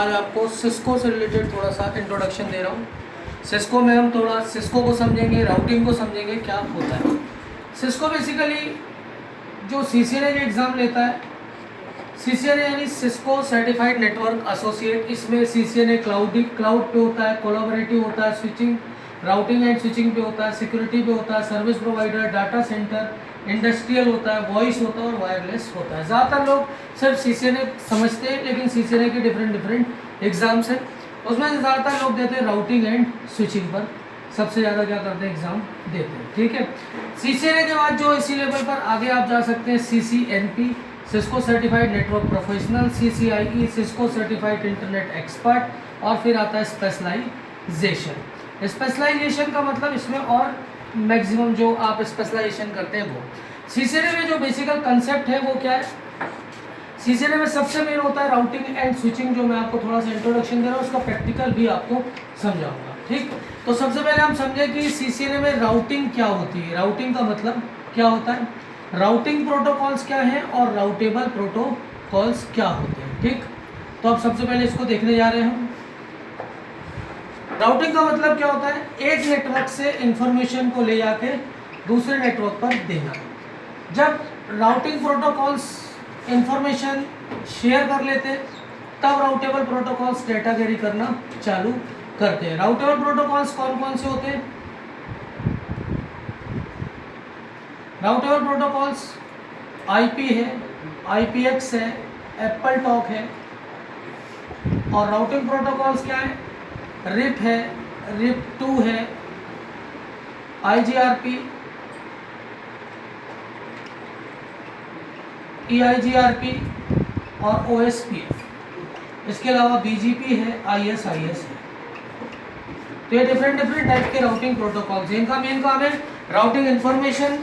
आज आपको सिस्को से रिलेटेड थोड़ा सा इंट्रोडक्शन दे रहा हूँ। सिस्को में हम थोड़ा सिस्को को समझेंगे, राउटिंग को समझेंगे क्या होता है। सिस्को बेसिकली जो CCNA का एग्ज़ाम लेता है, CCNA यानी सिस्को सर्टिफाइड नेटवर्क एसोसिएट, इसमें CCNA क्लाउड पे होता है, कोलैबोरेटिव होता है, स्विचिंग राउटिंग एंड स्विचिंग पे होता है, सिक्योरिटी पे होता है, service provider, data centre, industrial होता है, वॉइस होता है और वायरलेस होता है। ज़्यादातर लोग सिर्फ CCNA समझते हैं, लेकिन CCNA के डिफरेंट एग्जाम्स हैं, उसमें से ज़्यादातर लोग देते हैं राउटिंग एंड स्विचिंग पर, सबसे ज़्यादा क्या करते हैं एग्ज़ाम देते हैं। ठीक है, CCNA के बाद जो इसी लेवल पर आगे आप जा सकते हैं CCNP, Cisco certified network professional, CCIE, Cisco certified internet expert, और फिर आता है स्पेशलाइजेशन। स्पेशलाइजेशन का मतलब इसमें और मैक्सिमम जो आप स्पेशलाइजेशन करते हैं वो CCNA में जो बेसिकल कंसेप्ट है वो क्या है। CCNA में सबसे मेन होता है राउटिंग एंड स्विचिंग, जो मैं आपको थोड़ा सा इंट्रोडक्शन दे रहा हूँ, उसका प्रैक्टिकल भी आपको समझाऊंगा। ठीक, तो सबसे पहले हम समझे कि CCNA में राउटिंग क्या होती है। राउटिंग का मतलब क्या होता है, राउटिंग प्रोटोकॉल्स क्या हैं और राउटेबल प्रोटोकॉल्स क्या होते हैं। ठीक, तो अब सबसे पहले इसको देखने जा रहे हैं। राउटिंग का मतलब क्या होता है, एक नेटवर्क से इंफॉर्मेशन को ले जाके दूसरे नेटवर्क पर देना। जब राउटिंग प्रोटोकॉल्स इंफॉर्मेशन शेयर कर लेते हैं तब राउटेबल प्रोटोकॉल्स डेटा कैरी करना चालू करते हैं। राउटेबल प्रोटोकॉल्स कौन कौन से होते हैं? राउटेबल प्रोटोकॉल्स IP है, IPX है, एप्पल टॉक है, और राउटिंग प्रोटोकॉल्स क्या है, RIP है, RIP2 है, IGRP, EIGRP और OSPF। इसके अलावा BGP है, ISIS है। तो ये डिफरेंट टाइप के राउटिंग प्रोटोकॉल्स हैं। इनका मेन काम है राउटिंग इंफॉर्मेशन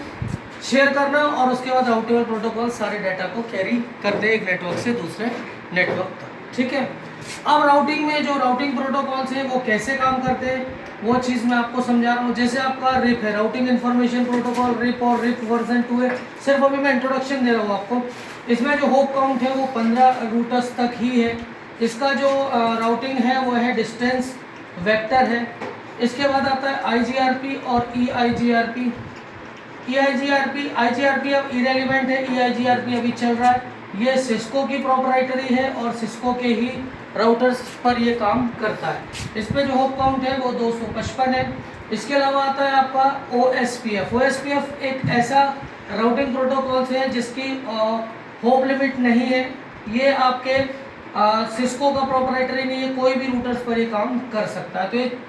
शेयर करना, और उसके बाद राउटेबल प्रोटोकॉल सारे डाटा को कैरी करते हैं एक नेटवर्क से दूसरे नेटवर्क तक। ठीक है, अब राउटिंग में जो राउटिंग प्रोटोकॉल्स हैं वो कैसे काम करते हैं वो चीज़ मैं आपको समझा रहा हूँ। जैसे आपका RIP है, राउटिंग इन्फॉर्मेशन प्रोटोकॉल, RIP और RIP वर्जन 2 है। सिर्फ अभी मैं इंट्रोडक्शन दे रहा हूँ आपको। इसमें जो होप काउंट है वो 15 रूटर्स तक ही है। इसका जो राउटिंग है वो है डिस्टेंस वेक्टर है। इसके बाद आता है IGRP और EIGRP। IGRP अब इरेलीवेंट है, EIGRP अभी चल रहा है। ये सिस्को की प्रोप्राइटरी है और सिस्को के ही राउटर्स पर ये काम करता है। इस पे जो होप काउंट है वो 255 है। इसके अलावा आता है आपका OSPF एक ऐसा राउटिंग प्रोटोकॉल्स है जिसकी होप लिमिट नहीं है। ये आपके सिस्को का प्रोप्राइटरी नहीं है, कोई भी रूटर्स पर ये काम कर सकता है। तो ये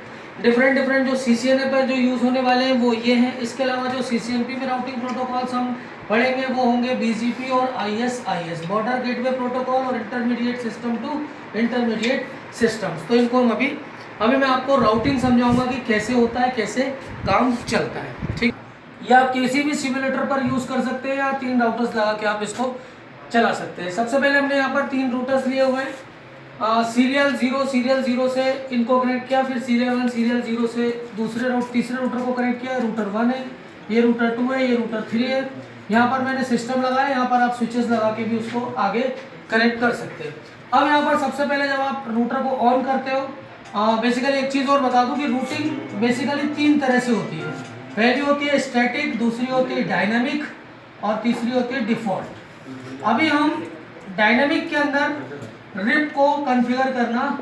डिफरेंट जो CCNA पर जो यूज़ होने वाले हैं वो ये हैं। इसके अलावा जो CCNP में राउटिंग प्रोटोकॉल्स हम पढ़ेंगे वो होंगे BGP और ISIS, बॉर्डर गेटवे प्रोटोकॉल और intermediate system to intermediate systems. तो इनको हम अभी मैं आपको राउटिंग समझाऊंगा कि कैसे होता है, कैसे काम चलता है। ठीक, ये आप किसी भी सिमुलेटर पर यूज़ कर सकते हैं या 3 राउटर्स लगा के आप इसको चला सकते हैं। सबसे पहले हमने यहाँ पर 3 रूटर्स लिए हुए हैं। सीरियल 0 से इनको कनेक्ट किया, फिर सीरियल 1 सीरियल 0 से तीसरे रूटर को कनेक्ट किया। रूटर 1 है, ये रूटर 2 है, ये रूटर 3 है। यहाँ पर मैंने सिस्टम लगाया, यहाँ पर आप स्विचेस लगा के भी उसको आगे कनेक्ट कर सकते हैं। अब यहाँ पर सबसे पहले जब आप रूटर को ऑन करते हो, बेसिकली एक चीज़ और बता दूँ कि रूटिंग बेसिकली 3 तरह से होती है। पहली होती है स्टैटिक, दूसरी होती है डायनामिक और तीसरी होती है डिफ़ॉल्ट। अभी हम डायनामिक के अंदर RIP को कॉन्फ़िगर करना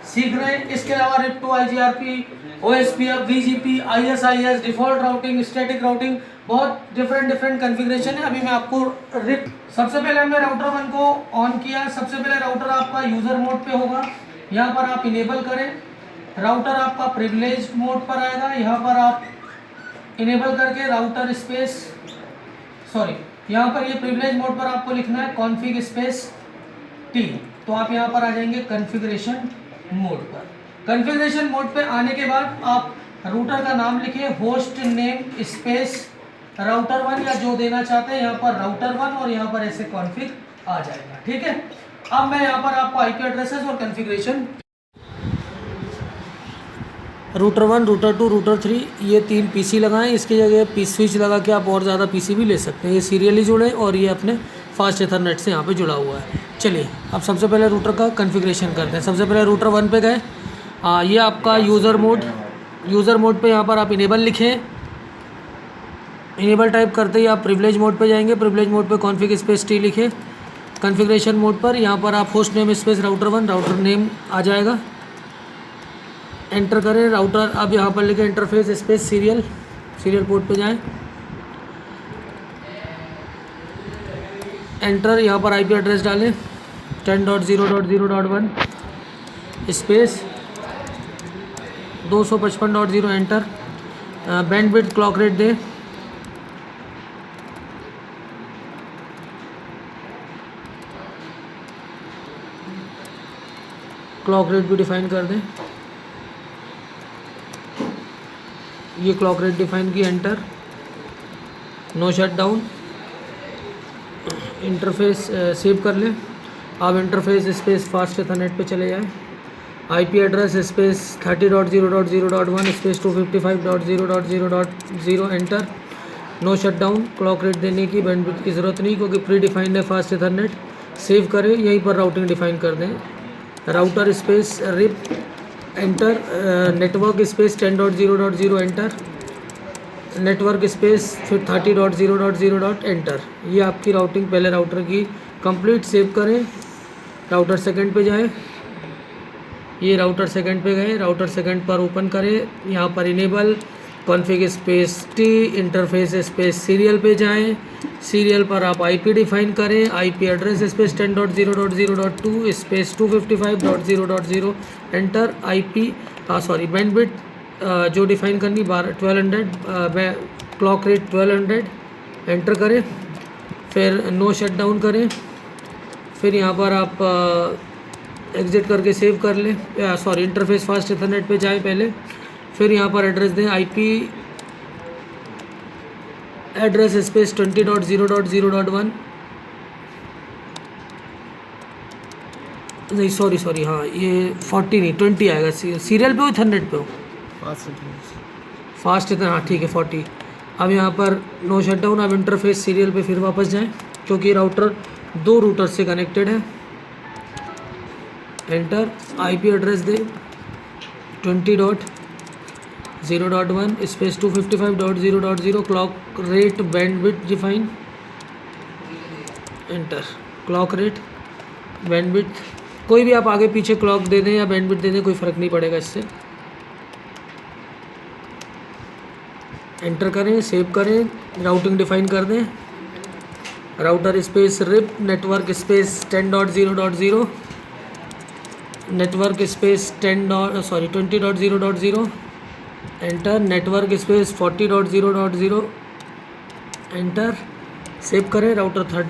सीख रहे हैं। इसके अलावा RIP2, IGRP, OSPF, BGP, ISIS, default routing, static routing, बहुत डिफरेंट कॉन्फ़िगरेशन है। अभी मैं आपको RIP, सबसे पहले हमने राउटर 1 को ऑन किया। सबसे पहले राउटर आपका यूज़र मोड पे होगा, यहाँ पर आप इनेबल करें। राउटर आपका प्रिविलेज मोड पर आएगा, यहाँ पर आप इनेबल करके राउटर स्पेस यहाँ पर ये प्रिविलेज मोड पर आपको लिखना है कॉन्फ़िग स्पेस T। तो आप यहाँ पर आ जाएंगे कॉन्फ़िगरेशन मोड पर। कॉन्फ़िगरेशन मोड पे आने के बाद आप रूटर का नाम लिखिए, होस्ट नेम स्पेस राउटर 1 या जो देना चाहते हैं, यहाँ पर राउटर 1 और यहाँ पर ऐसे कॉन्फ़िग आ जाएगा। ठीक है, अब मैं यहाँ पर आपको IP एड्रेसेस और कॉन्फ़िगरेशन, रूटर 1, रूटर 2, रूटर 3, ये 3 PC लगाएं। इसकी जगह स्विच लगा के आप और ज़्यादा PC भी ले सकते हैं। ये सीरियली जुड़े और ये अपने फास्ट ईथरनेट से यहाँ पे जुड़ा हुआ है। चलिए अब सबसे पहले रूटर का कॉन्फ़िगरेशन करते हैं। सबसे पहले रूटर 1 पे गए। ये आपका यूज़र मोड पे यहाँ पर आप इनेबल लिखें। इनेबल टाइप करते ही आप प्रिविलेज मोड पे जाएंगे। प्रिविलेज मोड पे कॉन्फ़िग स्पेस टी लिखे। कॉन्फ़िगरेशन मोड पर यहाँ पर आप host name space router 1 router name आ जाएगा, एंटर करें। राउटर अब यहाँ पर लिखे इंटरफेस स्पेस सीरियल पोर्ट पे जाएं, एंटर। यहाँ पर आईपी एड्रेस डालें 10.0.0.1 space 255.0, enter. Bandwidth clock rate दें क्लॉक रेट भी डिफाइन कर दें। ये क्लॉक रेट डिफाइन की, enter. No shut down. Interface save कर लें। आप इंटरफेस स्पेस फास्ट ईथरनेट पे चले जाएं। IP address space 30.0.0.1 space 255.0.0.0, enter. No shut down. Clock rate देने की बैंडविड्थ की ज़रूरत नहीं क्योंकि प्री डिफाइंड है फास्ट ईथरनेट। सेव करें, यहीं पर राउटिंग डिफाइन कर दें। Router space RIP, enter. Network space 10.0.0, enter. Network space फिर 30.0.0, एंटर। ये आपकी राउटिंग पहले राउटर की कंप्लीट। सेव करें। राउटर सेकंड पे जाएं। ये राउटर सेकंड पे गए। राउटर सेकंड पर ओपन करें। यहाँ पर enable config space T interface space serial पे जाएं। सीरियल पर आप आईपी डिफाइन करें। IP address space 10.0.0.2 space 255.0.0, enter. IP bandwidth जो डिफाइन करनी 1200, क्लॉक रेट 1200, एंटर करें। फिर नो शट डाउन करें। फिर यहाँ पर आप एग्ज़िट करके सेव कर लें। इंटरफेस फास्ट ईथरनेट पे जाएं पहले। फिर यहाँ पर एड्रेस दें आईपी एड्रेस स्पेस 20.0.0.1 नहीं सॉरी हाँ ये 40 नहीं 20 आएगा। सीरियल पे हो ईथरनेट पे हो? फास्ट इतना, हाँ ठीक है 40। अब यहाँ पर नो शट डाउन। अब इंटरफेस सीरियल पे फिर वापस जाएं क्योंकि राउटर 2 रूटर से कनेक्टेड है, एंटर। आईपी एड्रेस दे 20.0.1 space 255.0.0, clock rate bandwidth define, enter. Clock rate bandwidth कोई भी आप आगे पीछे क्लॉक दे दें या बैंडविड्थ दे दें, कोई फ़र्क नहीं पड़ेगा इससे। एंटर करें, सेव करें, राउटिंग डिफाइन कर दें। Router space RIP network space 10.0.0 network space 20.0.0, enter. Network space 40.0.0, enter. Save करें। राउटर थर्ड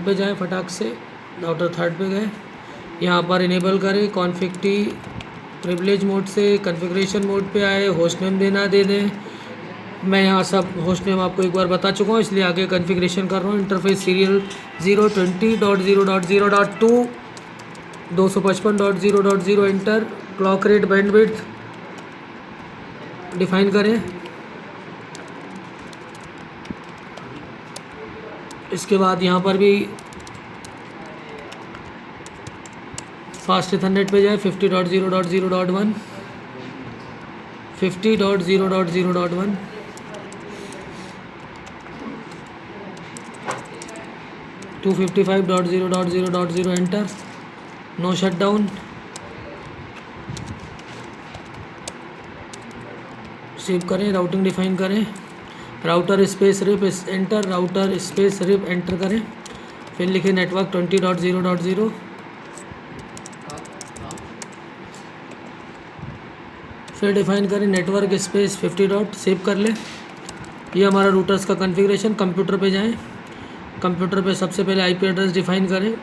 पे जाएं फटाक से। राउटर थर्ड पे गए। यहाँ पर इनेबल करें कॉन्फ़िग टी प्रिविलेज मोड से कॉन्फ़िगरेशन मोड पे आए। होस्ट नेम देना दे दें। मैं यहाँ सब होस्ट नेम आपको एक बार बता चुका हूँ इसलिए आगे कॉन्फ़िगरेशन कर रहा हूँ। Interface serial 020.0.0.2 255.0.0, enter. Clock rate bandwidth define करें। इसके बाद यहाँ पर भी फास्ट ईथरनेट पे जाए 50.0.0.1 50.0.0.1 255.0.0.0, enter. No shut down. Save करें, राउटिंग डिफाइन करें। Router space RIP enter. Router space RIP enter करें। फिर लिखे नेटवर्क 20.0.0, फिर डिफाइन करें नेटवर्क स्पेस 50. सेव कर लें। ये हमारा रूटर्स का कॉन्फ़िगरेशन। कंप्यूटर पे जाएं। कंप्यूटर पे सबसे पहले आईपी एड्रेस डिफाइन करें।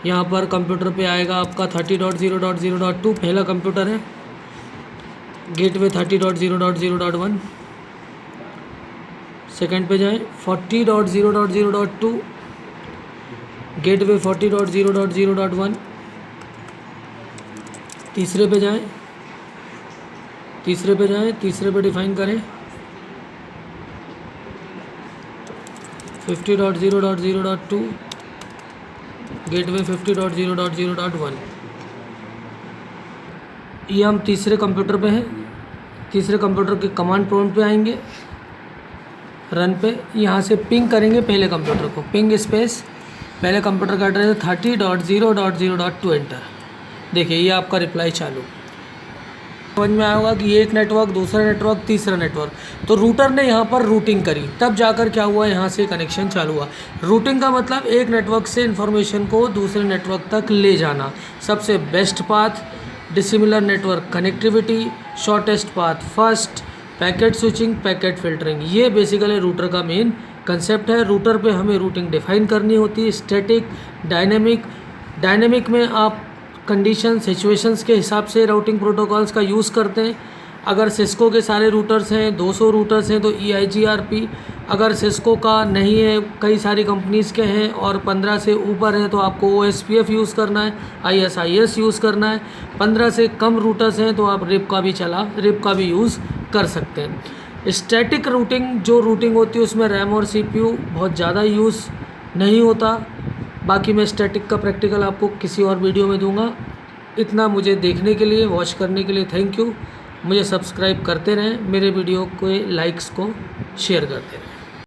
यहाँ पर कंप्यूटर पे आएगा आपका 30.0.0.2 पहला कंप्यूटर है। गेटवे 30.0.0.1 सेकंड पे जाएं 40.0.0.2 गेटवे 40.0.0.1 तीसरे पे जाएं तीसरे पे डिफाइन करें 50.0.0.2, गेटवे 50.0.0.1। ये हम तीसरे कंप्यूटर पे हैं। तीसरे कंप्यूटर के कमांड प्रॉम्प्ट पे आएंगे, रन पे, यहाँ से पिंग करेंगे पहले कंप्यूटर को, पिंग स्पेस पहले कंप्यूटर का एड्रेस है 30.0.0.2 एंटर। देखिए ये आपका रिप्लाई चालू। समझ में आया होगा कि एक नेटवर्क, दूसरा नेटवर्क, तीसरा नेटवर्क। तो रूटर ने यहाँ पर रूटिंग करी, तब जाकर क्या हुआ, यहाँ से कनेक्शन चालू हुआ। रूटिंग का मतलब एक नेटवर्क से इन्फॉर्मेशन को दूसरे नेटवर्क तक ले जाना। सबसे best path dissimilar network connectivity, shortest path first, packet switching, packet filtering, ये बेसिकली रूटर का मेन कंसेप्ट है। रूटर पे हमें रूटिंग डिफाइन करनी होती है, स्टैटिक, डायनेमिक। डायनेमिक में आप कंडीशन सिचुएशंस के हिसाब से राउटिंग प्रोटोकॉल्स का यूज़ करते हैं। अगर सिस्को के सारे रूटर्स हैं, 200 रूटर्स हैं, तो EIGRP। अगर सिस्को का नहीं है, कई सारी कंपनीज़ के हैं और 15 से ऊपर हैं, तो आपको OSPF यूज़ करना है, ISIS यूज़ करना है। 15 से कम रूटर्स हैं तो आप रिप का भी यूज़ कर सकते हैं। स्टैटिक रूटिंग जो रूटिंग होती है उसमें रैम और CPU बहुत ज़्यादा यूज़ नहीं होता। बाकी मैं स्टैटिक का प्रैक्टिकल आपको किसी और वीडियो में दूंगा। इतना मुझे देखने के लिए, वॉच करने के लिए थैंक यू। मुझे सब्सक्राइब करते रहें, मेरे वीडियो के लाइक्स को शेयर करते रहें।